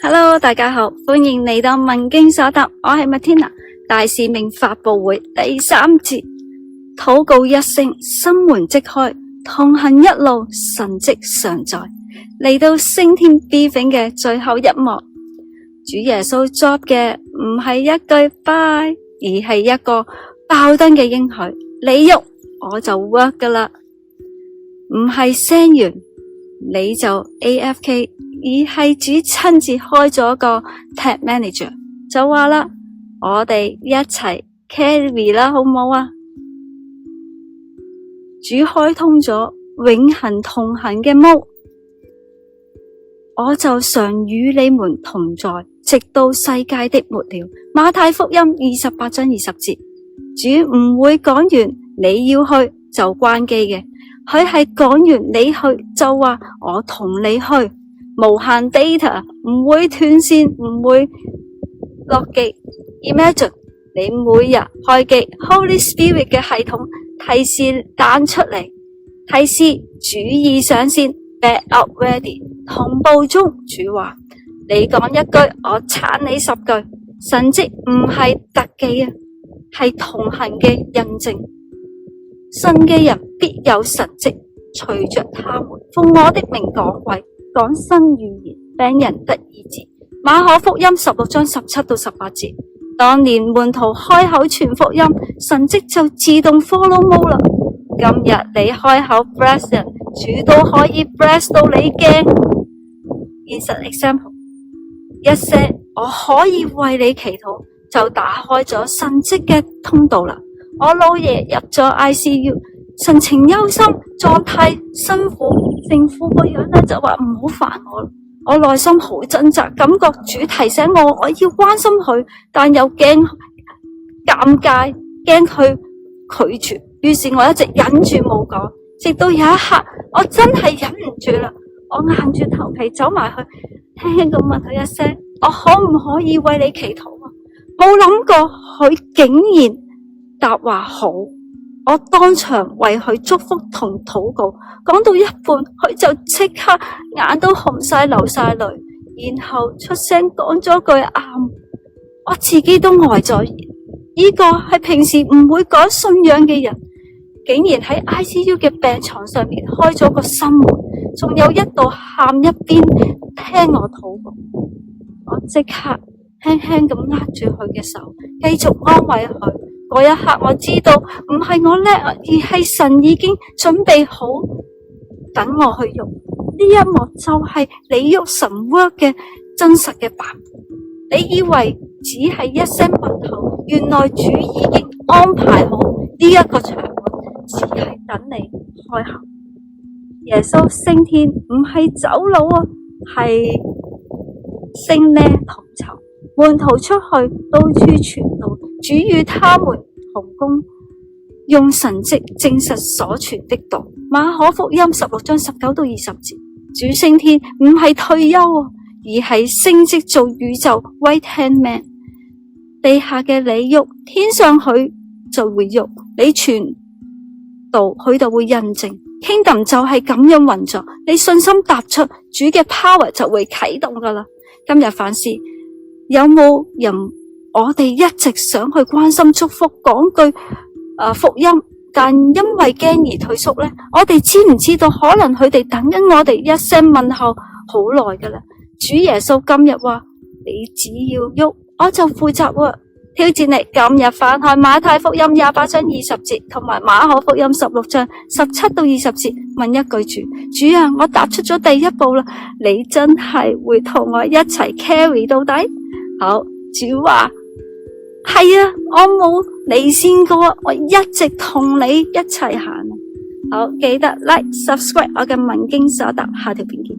Hello， 大家好，歡迎嚟到問經所答，我係 Matina。大使命發佈會第3節，禱告一聲，心門即開，同行一路，神蹟常在。嚟到升天 briefing 嘅最後一幕，主耶穌 drop 嘅唔係一句 bye， 而係一個爆燈嘅應許，你喐我就 work 噶啦，唔係 send 完你就 AFK， 而係主親自開咗個 tag manager， 就話啦，我哋一齊 carry 啦，好唔好啊？主開通咗永恆同行嘅mode，我就常與你們同在，直到世界的末了。馬太福音28章20節，主唔會講完你要去就關機嘅，佢係講完你去就話我同你去，無限 data 唔會斷線，唔會落機。Imagine 你每日開機 Holy Spirit 嘅系統提示彈出嚟，提示主已上線 Backup ready， 同步中。主話你講一句我鏟你10句，神蹟唔係特技啊，係同行嘅印證。信嘅人必有神蹟，隨着他們奉我的名講鬼，講新語言，病人得醫治。馬可福音16章17到18節，當年門徒開口傳福音，神蹟就自動 follow mode 啦。今日你開口 bless 人，主都可以 bless 到你驚。現實 example， 一聲我可以為你祈禱，就打開咗神蹟嘅通道啦。我老爺入咗 ICU， 神情憂心，狀態辛苦，政府個樣咧就話唔好煩我。我內心好掙扎，感覺主提醒我要關心佢，但又驚尷尬，驚佢拒絕，於是我一直忍住冇講，直到有一刻我真係忍唔住啦，我硬住頭皮走埋去，輕輕咁問佢一聲，我可唔可以為你祈禱啊？冇諗過佢竟然答話好，我當場為佢祝福同禱告，講到一半佢就即刻眼都紅晒流晒淚，然後出聲講咗句啱，我自己都呆咗。呢個係平時唔會講信仰嘅人，竟然喺 ICU 嘅病床上面開咗個心門，仲有一度喊一邊聽我禱告。我即刻輕輕咁握住佢嘅手，繼續安慰佢。嗰一刻我知道唔係我叻，而係神已經準備好等我去用。呢一幕就係你喐神 work 嘅真實嘅版本。你以為只係一聲問候，原來主已經安排好呢一個場合，只係等你開口。耶穌升天唔係走佬啊，係升呢同籌。門徒出去到處傳道，主與他們同工，用神蹟證實所傳的道。馬可福音16章19到20節，主升天唔係退休啊，而係升職做宇宙 right hand man。地下嘅你喐，天上佢就會喐，你傳道佢就會印證。Kingdom 就係咁樣運作，你信心踏出，主嘅 power 就會啟動噶啦。今日反思，有冇人我哋一直想去關心祝福，講句福音，但因為驚而退縮呢？我哋知唔知道可能佢哋等緊我哋一聲問候好耐噶啦？主耶穌今日話，你只要喐，我就負責喎。挑戰你今日翻開馬太福音28章20節同埋馬可福音16章17到20節，問一句主啊，我踏出咗第一步啦，你真係會同我一齊 carry 到底？好，主話係啊，我冇你先過，我一直同你一齊行。好，記得 like subscribe 我嘅問經所答，下條片見。